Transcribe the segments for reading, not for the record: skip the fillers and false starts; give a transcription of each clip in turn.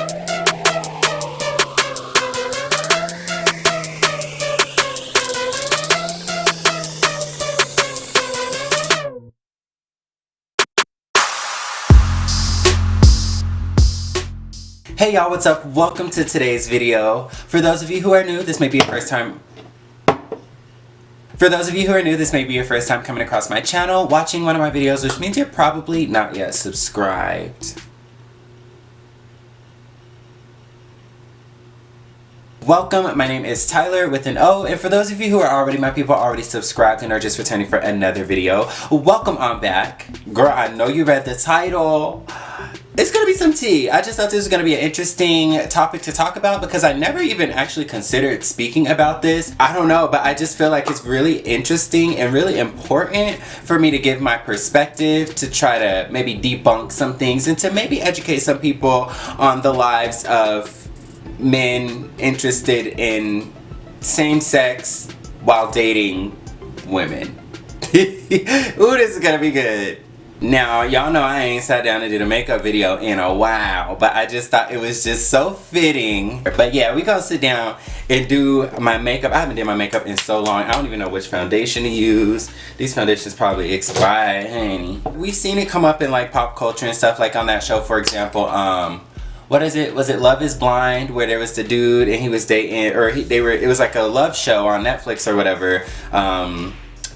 Hey y'all, what's up? Welcome to today's video. For those of you who are new, this may be your first time coming across my channel, watching one of my videos, which means you're probably not yet subscribed. Welcome, my name is Tyler with an O, and for those of you who are already my people, already subscribed and are just returning for another video, welcome on back. Girl, I know you read the title. It's gonna be some tea. I just thought this was gonna be an interesting topic to talk about because I never even actually considered speaking about this. I don't know, but I just feel like it's really interesting and really important for me to give my perspective, to try to maybe debunk some things and to maybe educate some people on the lives of men interested in same sex while dating women. Ooh, this is gonna be good. Now, y'all know I ain't sat down and did a makeup video in a while, but I just thought it was just so fitting. But yeah, we gonna sit down and do my makeup. I haven't done my makeup in so long. I don't even know which foundation to use. These foundations probably expired, honey. We've seen it come up in like pop culture and stuff, like on that show, for example, what is it? Was it Love is Blind, where there was the dude and he was dating, or it was like a love show on Netflix or whatever.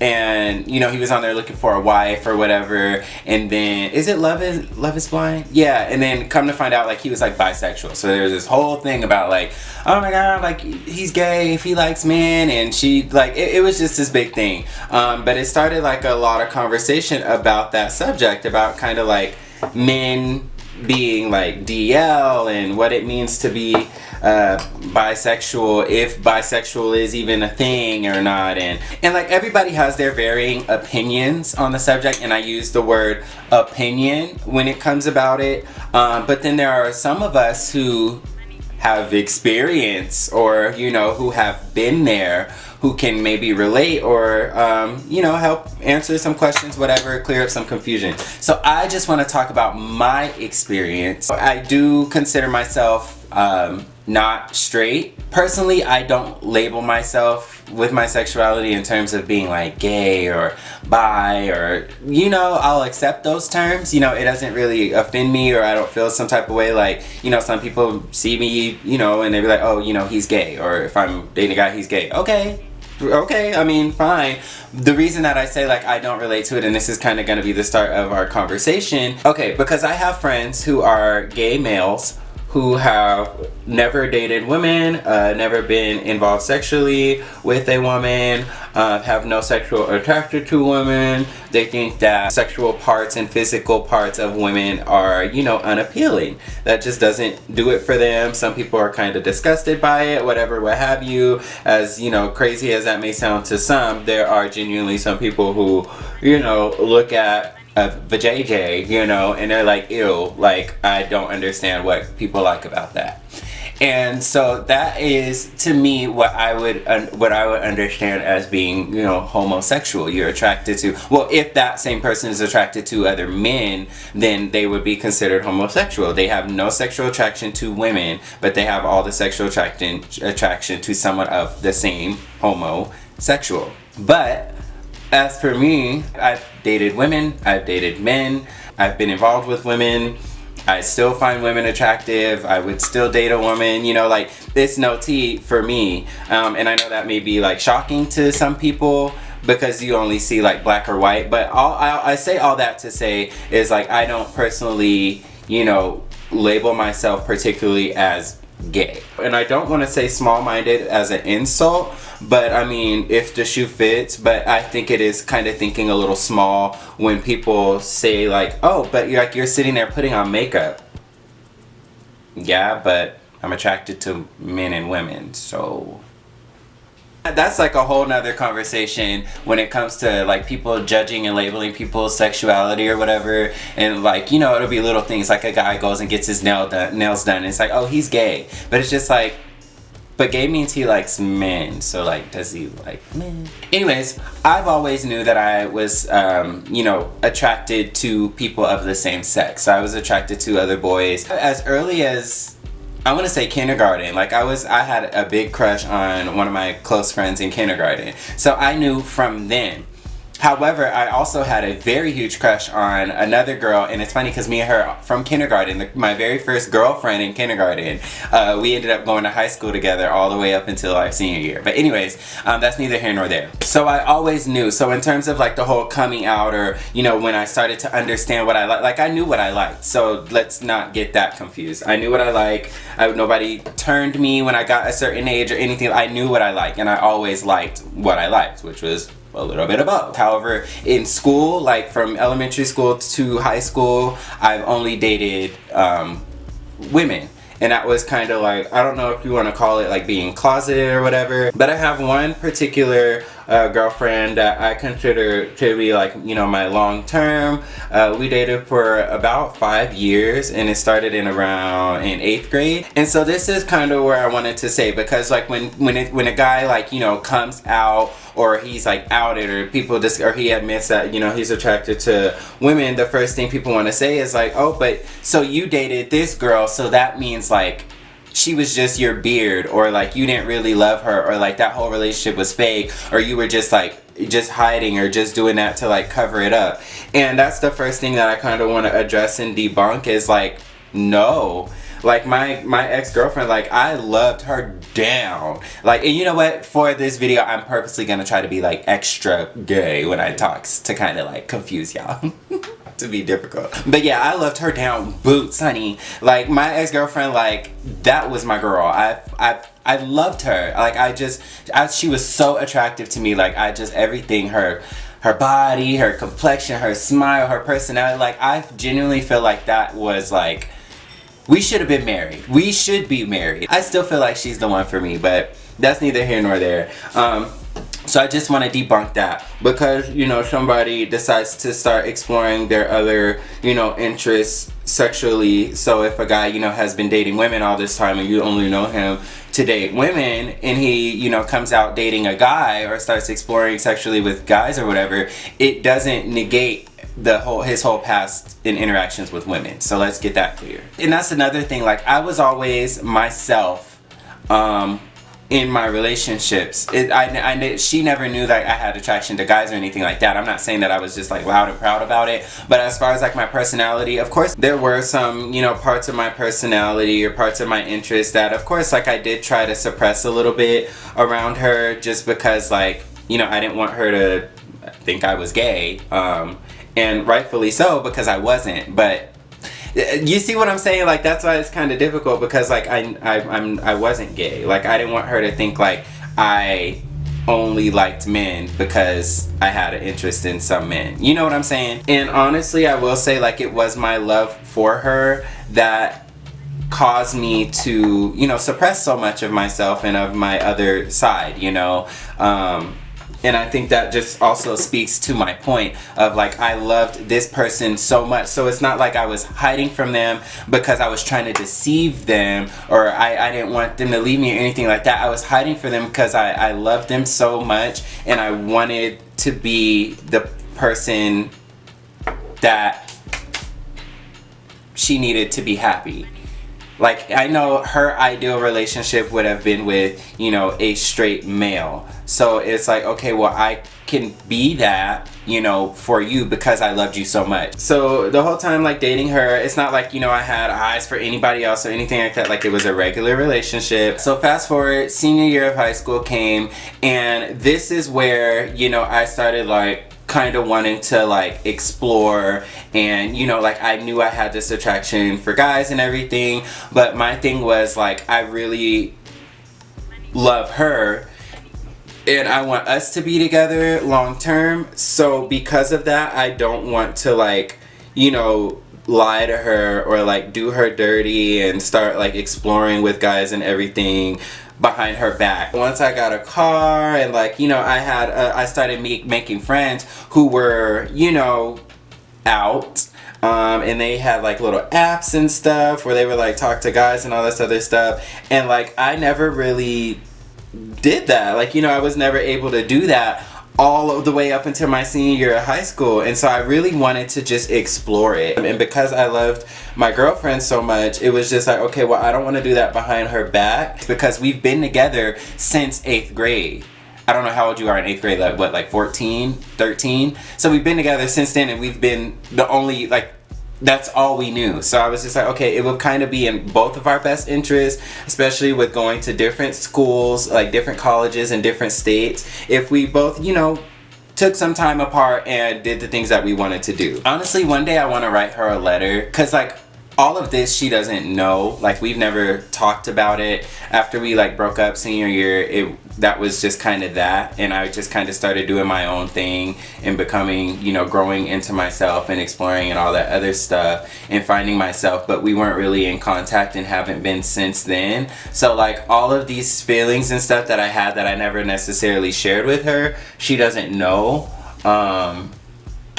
And you know, he was on there looking for a wife or whatever, and then is it Love is Blind? Yeah, and then come to find out like he was like bisexual. So there was this whole thing about like, oh my god, like he's gay if he likes men, and she like it was just this big thing. But it started like a lot of conversation about that subject, about kind of like men being like DL and what it means to be bisexual, if bisexual is even a thing or not, and like everybody has their varying opinions on the subject, and I use the word opinion when it comes about it, but then there are some of us who have experience, or you know, who have been there, who can maybe relate, or you know, help answer some questions, whatever, clear up some confusion. So I just want to talk about my experience. I do consider myself not straight. Personally, I don't label myself with my sexuality in terms of being like gay or bi, or you know, I'll accept those terms. You know, it doesn't really offend me, or I don't feel some type of way. Like, you know, some people see me, you know, and they be like, oh, you know, he's gay, or if I'm dating a guy, he's gay. Okay, I mean, fine. The reason that I say like I don't relate to it, and this is kind of going to be the start of our conversation, okay, because I have friends who are gay males who have never dated women, never been involved sexually with a woman, have no sexual attraction to women. They think that sexual parts and physical parts of women are, you know, unappealing. That just doesn't do it for them. Some people are kind of disgusted by it, whatever, what have you. As, you know, crazy as that may sound to some, there are genuinely some people who, you know, look at vajayjay, you know, and they're like, ew, like I don't understand what people like about that. And so that is, to me, what I would understand as being, you know, homosexual. You're attracted to, well, if that same person is attracted to other men, then they would be considered homosexual. They have no sexual attraction to women, but they have all the sexual attraction to someone of the same homosexual. But as for me, I've dated women, I've dated men, I've been involved with women. I still find women attractive. I would still date a woman, you know, like it's no tea for me. And I know that may be like shocking to some people because you only see like black or white, but I say all that to say is like I don't personally, you know, label myself particularly as gay. And I don't want to say small-minded as an insult, but I mean, if the shoe fits, but I think it is kind of thinking a little small when people say like, oh, but you're sitting there putting on makeup. Yeah, but I'm attracted to men and women, so that's like a whole nother conversation when it comes to like people judging and labeling people's sexuality or whatever. And like, you know, it'll be little things like a guy goes and gets his nails done and it's like, oh, he's gay. But it's just like, but gay means he likes men, so like, does he like men? Anyways, I've always knew that I was you know, attracted to people of the same sex. So I was attracted to other boys as early as I want to say kindergarten. Like I had a big crush on one of my close friends in kindergarten. So I knew from then. However, I also had a very huge crush on another girl, and it's funny because me and her from kindergarten, my very first girlfriend in kindergarten, we ended up going to high school together all the way up until our senior year. But anyways, that's neither here nor there. So I always knew. So in terms of like the whole coming out, or you know, when I started to understand what I like I knew what I liked. So let's not get that confused. I knew what I like. Nobody turned me when I got a certain age or anything. I knew what I liked, and I always liked what I liked, which was a little bit of both. However, in school, like from elementary school to high school, I've only dated women. And that was kind of like, I don't know if you want to call it like being closeted or whatever, but I have one particular girlfriend that I consider to be like, you know, my long term. We dated for about 5 years, and it started in 8th grade. And so this is kind of where I wanted to say, because like when a guy like, you know, comes out, or he's like outed, or people just, or he admits that, you know, he's attracted to women, the first thing people want to say is like, oh, but so you dated this girl, so that means like she was just your beard, or like you didn't really love her, or like that whole relationship was fake, or you were just like just hiding, or just doing that to like cover it up. And that's the first thing that I kind of want to address and debunk is like, no. Like my ex-girlfriend, like I loved her down. Like, and you know what? For this video, I'm purposely gonna try to be like extra gay when I talk to kind of like confuse y'all. To be difficult. But yeah, I loved her down boots, honey. Like my ex-girlfriend, like that was my girl. I loved her. Like she was so attractive to me. Like everything, her body, her complexion, her smile, her personality. Like I genuinely feel like that was like, we should have been married. We should be married. I still feel like she's the one for me, but that's neither here nor there. So I just want to debunk that, because, you know, somebody decides to start exploring their other, you know, interests sexually. So if a guy, you know, has been dating women all this time, and you only know him to date women, and he, you know, comes out dating a guy, or starts exploring sexually with guys or whatever, it doesn't negate his whole past in interactions with women. So let's get that clear. And that's another thing, like I was always myself in my relationships. She never knew that I had attraction to guys or anything like that. I'm not saying that I was just like loud and proud about it, but as far as like my personality, of course there were some, you know, parts of my personality or parts of my interest that of course like I did try to suppress a little bit around her, just because like, you know, I didn't want her to think I was gay. And rightfully so, because I wasn't. But you see what I'm saying? Like that's why it's kind of difficult, because like I wasn't gay. Like I didn't want her to think like I only liked men because I had an interest in some men. You know what I'm saying? And honestly, I will say like it was my love for her that caused me to, you know, suppress so much of myself and of my other side, you know. And I think that just also speaks to my point of like, I loved this person so much. So it's not like I was hiding from them because I was trying to deceive them, or I didn't want them to leave me or anything like that. I was hiding for them because I loved them so much, and I wanted to be the person that she needed to be happy. Like, I know her ideal relationship would have been with, you know, a straight male. So it's like, okay, well, I can be that, you know, for you because I loved you so much. So the whole time, like, dating her, it's not like, you know, I had eyes for anybody else or anything like that. Like, it was a regular relationship. So fast forward, senior year of high school came, and this is where, you know, I started, like, kind of wanting to like explore, and you know, like I knew I had this attraction for guys and everything, but my thing was like, I really love her and I want us to be together long term. So because of that, I don't want to like, you know, lie to her or like do her dirty and start like exploring with guys and everything behind her back. Once I got a car and like, you know, I started making friends who were, you know, out, and they had like little apps and stuff where they would like talk to guys and all this other stuff, and like I never really did that. Like, you know, I was never able to do that all of the way up until my senior year of high school. And so I really wanted to just explore it. And because I loved my girlfriend so much, it was just like, okay, well, I don't want to do that behind her back, because we've been together since 8th grade. I don't know how old you are in 8th grade, like what, like 14, 13? So we've been together since then, and we've been the only, like, that's all we knew. So I was just like, okay, it would kind of be in both of our best interests, especially with going to different schools, like different colleges in different states, if we both, you know, took some time apart and did the things that we wanted to do. Honestly, one day I want to write her a letter, because like all of this she doesn't know. Like, we've never talked about it. After we like broke up senior year, that was just kind of that, and I just kind of started doing my own thing and becoming, you know, growing into myself and exploring and all that other stuff and finding myself, but we weren't really in contact and haven't been since then. So like all of these feelings and stuff that I had that I never necessarily shared with her, she doesn't know.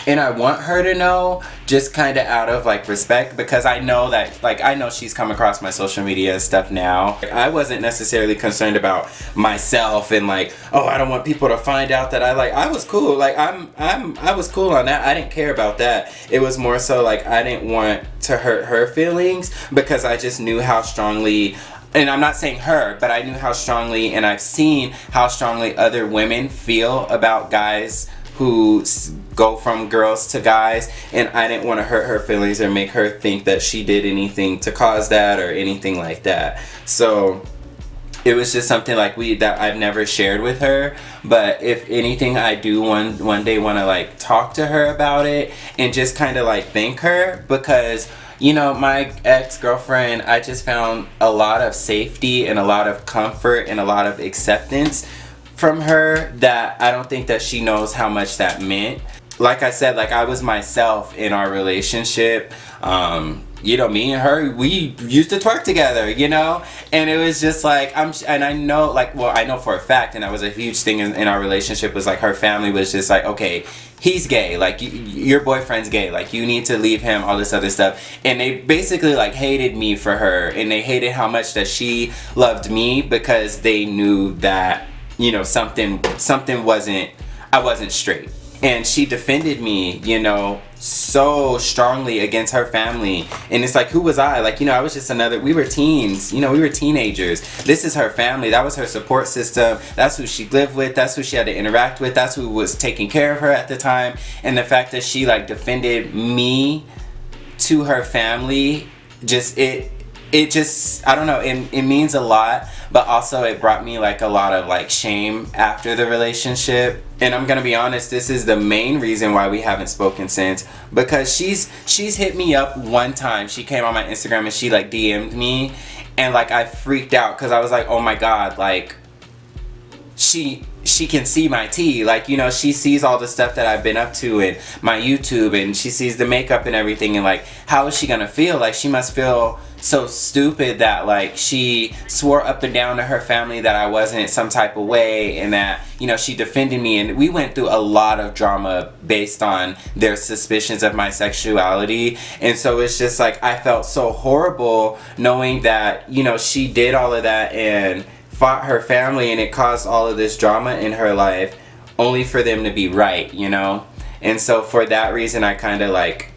And I want her to know, just kind of out of like respect, because I know that, like, I know she's come across my social media and stuff now. I wasn't necessarily concerned about myself and like, oh, I don't want people to find out that I was cool. Like I was cool on that. I didn't care about that. It was more so like I didn't want to hurt her feelings, because I just knew how strongly, and I'm not saying her, but I knew how strongly, and I've seen how strongly other women feel about guys who go from girls to guys, and I didn't want to hurt her feelings or make her think that she did anything to cause that or anything like that. So it was just something like that I've never shared with her. But if anything, I do one day want to like talk to her about it and just kind of like thank her, because you know, my ex-girlfriend, I just found a lot of safety and a lot of comfort and a lot of acceptance from her that I don't think that she knows how much that meant. Like I said, like I was myself in our relationship. You know, me and her, we used to twerk together, you know? And it was just like, and I know, like, well, I know for a fact, and that was a huge thing in our relationship, was like her family was just like, okay, he's gay, like your boyfriend's gay, like you need to leave him, all this other stuff. And they basically like hated me for her, and they hated how much that she loved me, because they knew that, you know, something wasn't, I wasn't straight. And she defended me, you know, so strongly against her family. And it's like, who was I? Like, you know, I was just we were teens, you know, we were teenagers. This is her family. That was her support system. That's who she lived with. That's who she had to interact with. That's who was taking care of her at the time. And the fact that she like defended me to her family, it just, I don't know, it means a lot, but also it brought me like a lot of like shame after the relationship. And I'm gonna be honest, this is the main reason why we haven't spoken since, because she's hit me up one time. She came on my Instagram and she like DM'd me, and like I freaked out, because I was like, oh my god, like she can see my tea, like, you know, she sees all the stuff that I've been up to and my YouTube, and she sees the makeup and everything, and like, how is she gonna feel? Like, she must feel so stupid that like she swore up and down to her family that I wasn't some type of way, and that, you know, she defended me. And we went through a lot of drama based on their suspicions of my sexuality. And so it's just like, I felt so horrible knowing that, you know, she did all of that and fought her family, and it caused all of this drama in her life only for them to be right, you know? And so for that reason, I kind of like,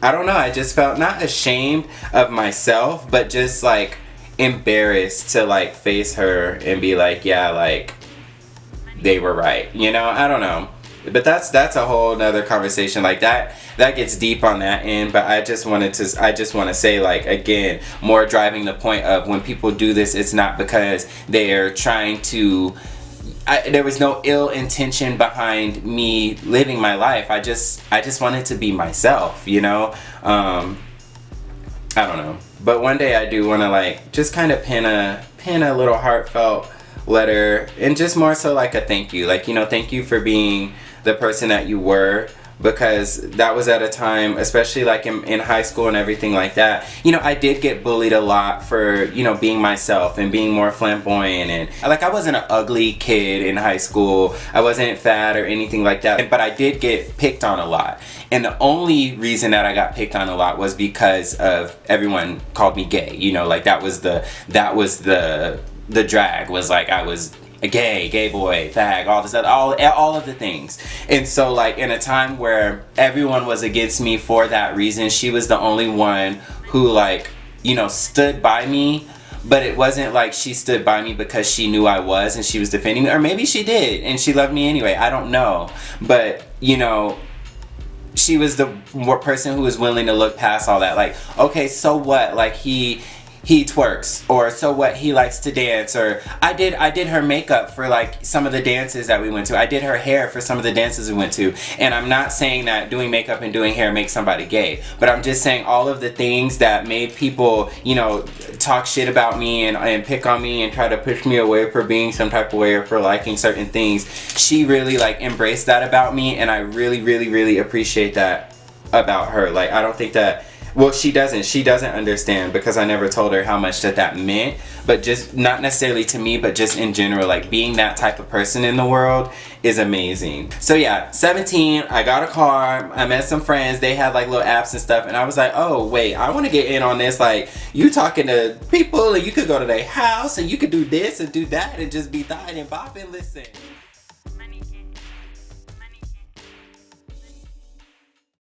I don't know, I just felt not ashamed of myself, but just like embarrassed to like face her and be like, yeah, like they were right, you know? I don't know. But that's a whole nother conversation. Like that gets deep on that end. But I just want to say, like, again, more driving the point of when people do this, it's not because they're trying to, there was no ill intention behind me living my life. I just wanted to be myself, you know? I don't know. But one day I do want to like just kind of pen a little heartfelt letter, and just more so like a thank you. Like, you know, thank you for being the person that you were, because that was at a time, especially like in high school and everything like that, you know, I did get bullied a lot for, you know, being myself and being more flamboyant. And like, I wasn't an ugly kid in high school, I wasn't fat or anything like that, but I did get picked on a lot. And the only reason that I got picked on a lot was because of everyone called me gay, you know, like that was the drag, was like I was a gay boy, fag, all this, all of the things. And so like in a time where everyone was against me for that reason, she was the only one who like, you know, stood by me. But it wasn't like she stood by me because she knew I was and she was defending me. Or maybe she did and she loved me anyway. I don't know. But, you know, she was the person who was willing to look past all that. Like, okay, so what? Like he twerks, or so what, he likes to dance, or I did her makeup for like some of the dances that we went to. I did her hair for some of the dances we went to. And I'm not saying that doing makeup and doing hair makes somebody gay, but I'm just saying all of the things that made people, you know, talk shit about me and pick on me and try to push me away for being some type of way or for liking certain things, she really like embraced that about me, and I really appreciate that about her. Like, I don't think that, well, she doesn't understand because I never told her how much that meant, but just not necessarily to me, but just in general, like being that type of person in the world is amazing. So yeah, 17, I got a car, I met some friends, they had like little apps and stuff, and I was like, oh wait, I want to get in on this. Like, you talking to people and you could go to their house and you could do this and do that and just be thotting and bopping. Listen.